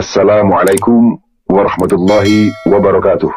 अस्सलामु अलैकुम वरहमतुल्लाहि वबरकातुह।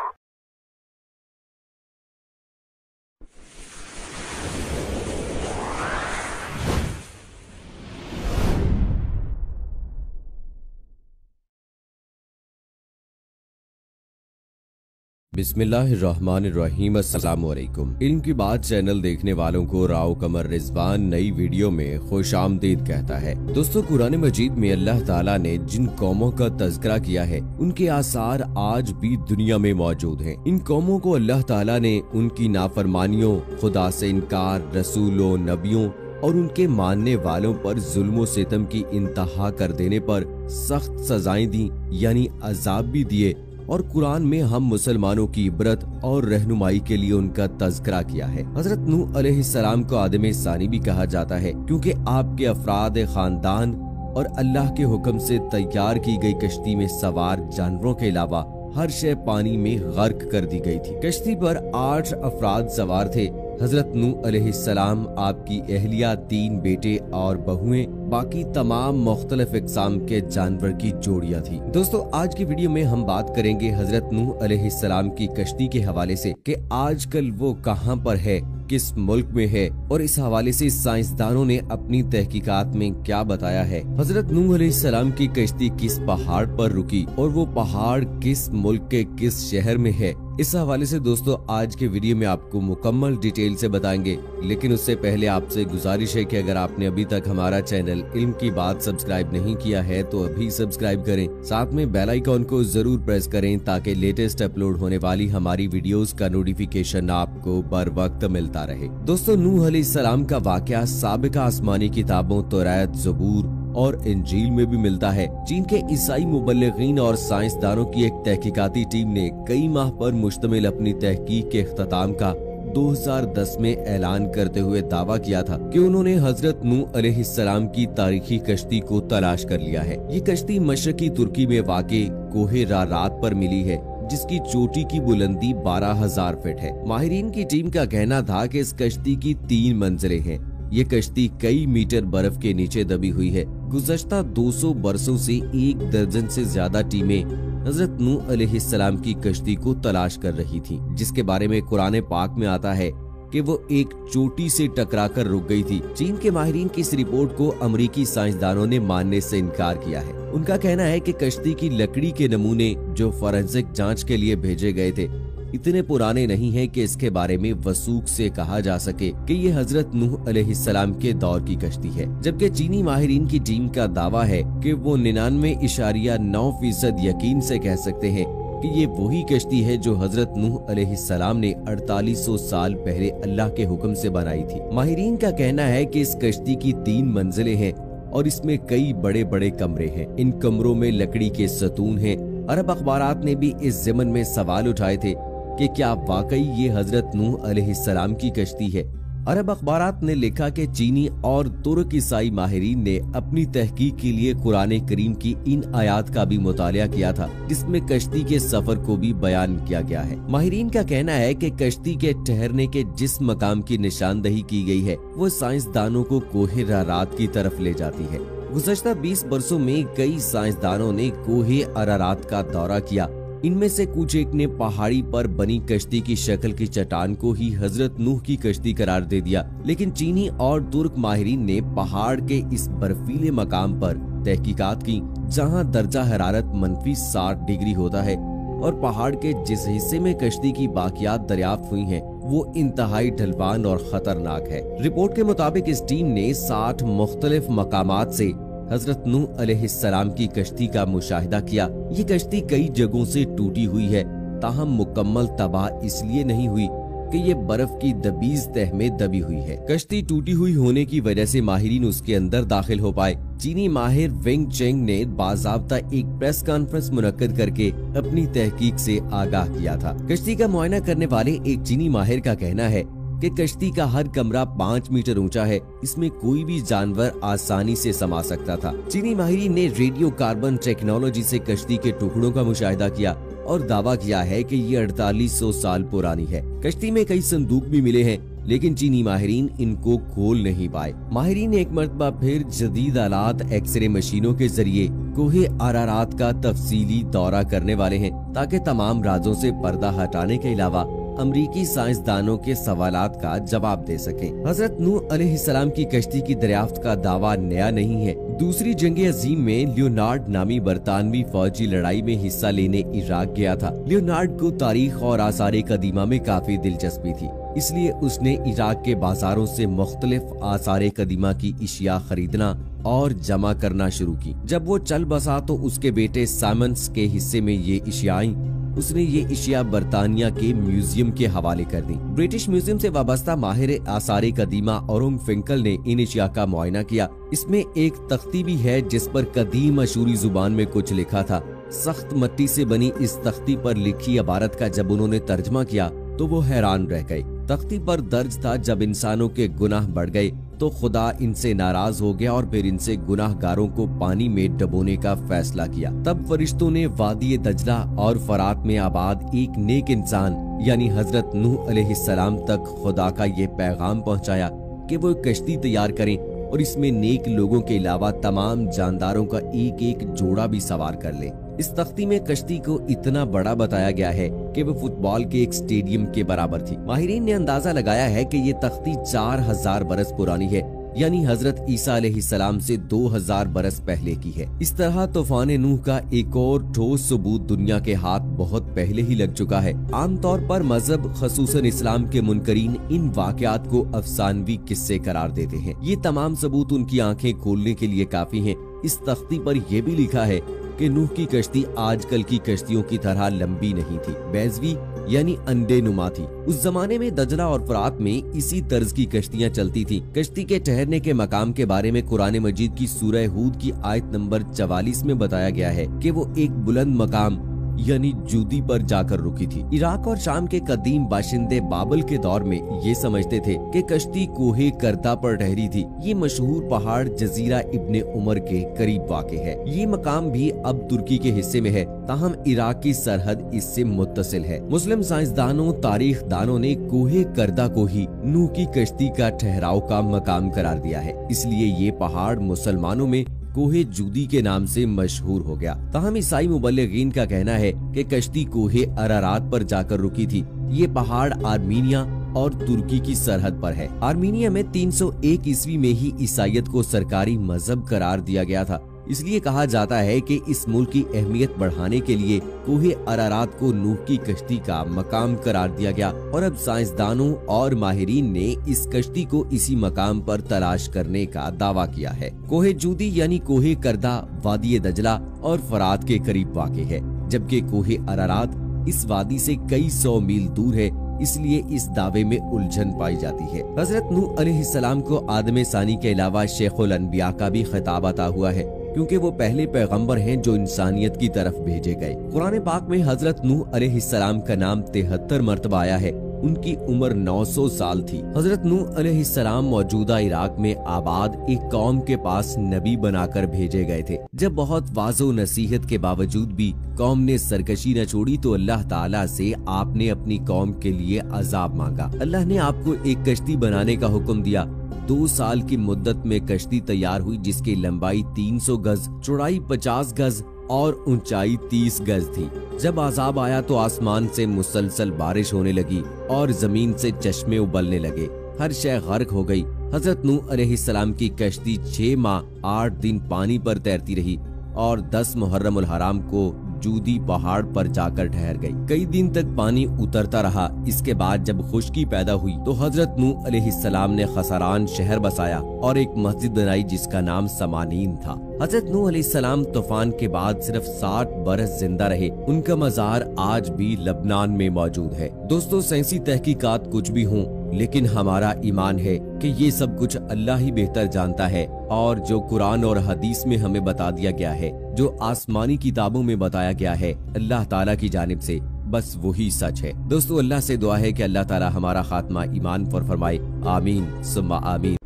बिस्मिल्लाहिर्रहमानिर्रहीम। अस्सलामुअलैकुम। इल्म की बात चैनल देखने वालों को राव कमर रिजवान नई वीडियो में खुश आमदीद कहता है। दोस्तों, कुरान मजीद में अल्लाह ताला ने जिन कौमों का तज़किरा किया है उनके आसार आज भी दुनिया में मौजूद हैं। इन कौमों को अल्लाह ताला ने उनकी नाफरमानियों, खुदा से इनकार, रसूलों, नबियों और उनके मानने वालों पर जुल्म सितम की इंतहा कर देने पर सख्त सजाएं दी, यानी अजाब भी दिए। और कुरान में हम मुसलमानों की इबरत और रहनुमाई के लिए उनका तज़किरा किया है। हजरत नूह अलैहिस्सलाम को आदम सानी भी कहा जाता है, क्योंकि आपके अफराद खानदान और अल्लाह के हुक्म से तैयार की गई कश्ती में सवार जानवरों के अलावा हर शय पानी में गर्क कर दी गई थी। कश्ती पर 8 अफराद सवार थे। हजरत नूह अलैहिस्सलाम, आपकी अहलिया, 3 बेटे और बहुएं, बाकी तमाम मुख्तलिफ इक़साम के जानवर की जोड़ियां थी। दोस्तों, आज की वीडियो में हम बात करेंगे हजरत नूह अलैहिस्सलाम की कश्ती के हवाले से कि आजकल वो कहां पर है, किस मुल्क में है, और इस हवाले से साइंसदानों ने अपनी तहकीकात में क्या बताया है। हजरत नूह अलैहिस्सलाम की कश्ती किस पहाड़ पर रुकी और वो पहाड़ किस मुल्क के किस शहर में है, इस हवाले से दोस्तों आज के वीडियो में आपको मुकम्मल डिटेल से बताएंगे। लेकिन उससे पहले आपसे गुजारिश है कि अगर आपने अभी तक हमारा चैनल इल्म की बात सब्सक्राइब नहीं किया है तो अभी सब्सक्राइब करें, साथ में बेल आइकॉन को जरूर प्रेस करें ताकि लेटेस्ट अपलोड होने वाली हमारी वीडियोस का नोटिफिकेशन आपको बर वक्त मिलता रहे। दोस्तों, नूह अलैहिस्सलाम का वाकया साबिका आसमानी किताबों तौरात, ज़बूर और इंजील में भी मिलता है। चीन के ईसाई मुबल्लिगीन और साइंसदानों की एक तहकीकाती टीम ने कई माह पर मुश्तमिल अपनी तहकीक के इख्तिताम का 2010 में ऐलान करते हुए दावा किया था कि उन्होंने हजरत नूह अलैहिस्सलाम की तारीखी कश्ती को तलाश कर लिया है। ये कश्ती मशरकी तुर्की में वाक़े कोहे रात पर मिली है, जिसकी चोटी की बुलंदी 12,000 फीट है। माहिरीन की टीम का कहना था कि इस कश्ती की 3 मंजिलें हैं। ये कश्ती कई मीटर बर्फ के नीचे दबी हुई है। गुज़श्ता 200 बरसों से 1 दर्जन से ज्यादा टीमें हजरत नूह अलैहिस्सलाम की कश्ती को तलाश कर रही थीं, जिसके बारे में कुरान पाक में आता है कि वो एक चोटी से टकराकर रुक गई थी। चीन के माहिरीन की इस रिपोर्ट को अमरीकी साइंसदानों ने मानने से इनकार किया है। उनका कहना है कि कश्ती की लकड़ी के नमूने जो फॉरेंसिक जांच के लिए भेजे गए थे इतने पुराने नहीं हैं कि इसके बारे में वसूख से कहा जा सके कि ये हजरत नूह अलैहिस्सलाम के दौर की कश्ती है। जबकि चीनी माहिरीन की टीम का दावा है कि वो 99.9% यकीन से कह सकते हैं कि ये वही कश्ती है जो हजरत नूह अलैहिस्सलाम ने 4800 साल पहले अल्लाह के हुक्म से बनाई थी। माहिरीन का कहना है कि इस कश्ती की 3 मंजिलें हैं और इसमें कई बड़े बड़े कमरे हैं। इन कमरों में लकड़ी के सतून हैं। अरब अखबारात ने भी इस ज़मन में सवाल उठाए थे कि क्या वाकई ये हजरत नूह अलैहिस्सलाम की कश्ती है। अरब अखबारात ने लिखा कि चीनी और तुर्क ईसाई माहिरीन ने अपनी तहकीक के लिए कुरान करीम की इन आयात का भी मुतालिया किया था, जिसमें कश्ती के सफर को भी बयान किया गया है। माहिरीन का कहना है कि कश्ती के ठहरने के जिस मकाम की निशानदही की गई है वो साइंसदानों को कोहे अरारात की तरफ ले जाती है। गुज़श्ता 20 बरसों में कई साइंसदानों ने कोहे अरारात का दौरा किया। इनमें से कुछ एक ने पहाड़ी पर बनी कश्ती की शक्ल की चट्टान को ही हजरत नूह की कश्ती करार दे दिया। लेकिन चीनी और तुर्क माहिरीन ने पहाड़ के इस बर्फीले मकाम पर तहकीकात की जहां दर्जा हरारत -60 डिग्री होता है और पहाड़ के जिस हिस्से में कश्ती की बाकियात दरियाफ्त हुई हैं वो इंतहाई ढलवान और खतरनाक है। रिपोर्ट के मुताबिक इस टीम ने 60 मुख्तलिफ मकामात से हजरत नूह अलैहिस्सलाम की कश्ती का मुशाहिदा किया। ये कश्ती कई जगहों से टूटी हुई है, ताहम मुकम्मल तबाह इसलिए नहीं हुई कि ये बर्फ की दबीज तह में दबी हुई है। कश्ती टूटी हुई होने की वजह से माहिरीन उसके अंदर दाखिल हो पाए। चीनी माहिर वेंग चेंग ने बाज़ाब्ता एक प्रेस कॉन्फ्रेंस मुनक्किद करके अपनी तहकीक से आगाह किया था। कश्ती का मुआयना करने वाले एक चीनी माहिर का कहना है कि कश्ती का हर कमरा 5 मीटर ऊंचा है। इसमें कोई भी जानवर आसानी से समा सकता था। चीनी माहिरीन ने रेडियो कार्बन टेक्नोलॉजी से कश्ती के टुकड़ों का मुशाहिदा किया और दावा किया है कि ये 4800 साल पुरानी है। कश्ती में कई संदूक भी मिले हैं लेकिन चीनी माहिरीन इनको खोल नहीं पाए। माहिरीन एक मरतबा फिर जदीद आलात एक्सरे मशीनों के जरिए कोहे अरारात का तफसीली दौरा करने वाले हैं, ताकि तमाम राजों से पर्दा हटाने के अलावा अमरीकी साइंसदानों के सवालात का जवाब दे सकें। हजरत नूह अलैहिस्सलाम की कश्ती की दरियाफ्त का दावा नया नहीं है। दूसरी जंग अजीम में लियोनार्ड नामी बरतानवी फौजी लड़ाई में हिस्सा लेने इराक गया था। लियोनार्ड को तारीख और आसार कदीमा में काफी दिलचस्पी थी, इसलिए उसने इराक के बाजारों से मुख्तलिफ आसार कदीमा की इशिया खरीदना और जमा करना शुरू की। जब वो चल बसा तो उसके बेटे साइमंस के हिस्से में ये इशिया आई। उसने ये इशिया बरतानिया के म्यूजियम के हवाले कर दी। ब्रिटिश म्यूजियम से वाबस्ता माहिर आसार कदीमा और फिंकल ने इन इशिया का मुआयना किया। इसमें एक तख्ती भी है जिस पर कदीम अशूरी जुबान में कुछ लिखा था। सख्त मट्टी से बनी इस तख्ती पर लिखी इबारत का जब उन्होंने तर्जमा किया तो वो हैरान रह गए। तख्ती पर दर्ज था, जब इंसानों के गुनाह बढ़ गए तो खुदा इनसे नाराज हो गया और फिर इनसे गुनाहगारों को पानी में डुबोने का फैसला किया। तब फरिश्तों ने वादी दजला और फरात में आबाद एक नेक इंसान यानी हजरत नूह अलैहिस्सलाम तक खुदा का ये पैगाम पहुंचाया कि वो कश्ती तैयार करें और इसमें नेक लोगों के अलावा तमाम जानदारों का एक एक जोड़ा भी सवार कर लें। इस तख्ती में कश्ती को इतना बड़ा बताया गया है कि वो फुटबॉल के एक स्टेडियम के बराबर थी। माहिरीन ने अंदाजा लगाया है कि ये तख्ती 4000 बरस पुरानी है, यानी हजरत ईसा अलैहिस्सलाम से 2000 बरस पहले की है। इस तरह तूफान नूह का एक और ठोस सबूत दुनिया के हाथ बहुत पहले ही लग चुका है। आमतौर पर मजहब खसूसन इस्लाम के मुनकरीन इन वाकयात को अफसानवी किस्से करार देते हैं। ये तमाम सबूत उनकी आंखें खोलने के लिए काफी हैं। इस तख्ती पर यह भी लिखा है कि नूह की कश्ती आजकल की कश्तियों की तरह लंबी नहीं थी, बैजवी यानी अंडे नुमा थी। उस जमाने में दजला और फरात में इसी तर्ज की कश्तियां चलती थी। कश्ती के ठहरने के मकाम के बारे में कुरान मजीद की सूरह हूद की आयत नंबर 44 में बताया गया है कि वो एक बुलंद मकाम यानी जूदी पर जाकर रुकी थी। इराक और शाम के कदीम बाशिंदे बाबल के दौर में ये समझते थे कि कश्ती कोहे करदा पर ठहरी थी। ये मशहूर पहाड़ जजीरा इब्ने उमर के करीब वाक़ है। ये मकाम भी अब तुर्की के हिस्से में है, ताहम इराक की सरहद इससे मुत्तसिल है। मुस्लिम साइंसदानों तारीख दानों ने कोहे करदा को ही नूह की कश्ती का ठहराव का मकाम करार दिया है। इसलिए ये पहाड़ मुसलमानों में कोहे जूदी के नाम से मशहूर हो गया। ताहम ईसाई मुबल्लिगीन का कहना है कि कश्ती कोहे अरारात पर जाकर रुकी थी। ये पहाड़ आर्मीनिया और तुर्की की सरहद पर है। आर्मीनिया में 301 ईस्वी में ही ईसाइयत को सरकारी मजहब करार दिया गया था। इसलिए कहा जाता है कि इस मुल्क की अहमियत बढ़ाने के लिए कोहे अरारात को नूह की कश्ती का मकाम करार दिया गया और अब साइंसदानों और माहिरीन ने इस कश्ती को इसी मकाम पर तलाश करने का दावा किया है। कोहे जूदी यानी कोहे करदा वादी दजला और फरात के करीब वाक़ है, जबकि कोहे अरारात इस वादी से कई 100 मील दूर है। इसलिए इस दावे में उलझन पाई जाती है। हजरत नूह अलैहिस्सलाम को आदम सानी के अलावा शेखुल अनबिया का भी खिताब अता हुआ है, क्योंकि वो पहले पैगंबर हैं जो इंसानियत की तरफ भेजे गए। कुरान पाक में हजरत नूह अलैहिस्सलाम का नाम 73 मरतबा आया है। उनकी उम्र 900 साल थी। हजरत नूह अलैहिस्सलाम मौजूदा इराक में आबाद एक कौम के पास नबी बनाकर भेजे गए थे। जब बहुत वाज़ो नसीहत के बावजूद भी कौम ने सरकशी न छोड़ी तो अल्लाह ताला से आपने अपनी कौम के लिए अजाब मांगा। अल्लाह ने आपको एक कश्ती बनाने का हुक्म दिया। 2 साल की मुद्दत में कश्ती तैयार हुई, जिसकी लंबाई 300 गज, चौड़ाई 50 गज और ऊंचाई 30 गज थी। जब अजाब आया तो आसमान से मुसलसल बारिश होने लगी और जमीन से चश्मे उबलने लगे। हर शय गर्क हो गई। हजरत नूह अलैहिस्सलाम की कश्ती 6 माह 8 दिन पानी पर तैरती रही और 10 मुहर्रमुल हराम को जूदी पहाड़ पर जाकर ठहर गई। कई दिन तक पानी उतरता रहा। इसके बाद जब खुश्की पैदा हुई तो हजरत नूह अलैहिस्सलाम ने खसरान शहर बसाया और एक मस्जिद बनाई जिसका नाम समानीन था। हजरत नूह अलैहिस्सलाम तूफान के बाद सिर्फ 60 बरस जिंदा रहे। उनका मजार आज भी लबनान में मौजूद है। दोस्तों, साइंसी तहकीकात कुछ भी हों, लेकिन हमारा ईमान है कि ये सब कुछ अल्लाह ही बेहतर जानता है और जो कुरान और हदीस में हमें बता दिया गया है, जो आसमानी किताबों में बताया गया है अल्लाह ताला की जानिब से, बस वही सच है। दोस्तों, अल्लाह से दुआ है कि अल्लाह ताला हमारा खात्मा ईमान पर फरमाए। आमीन सुम्मा आमीन।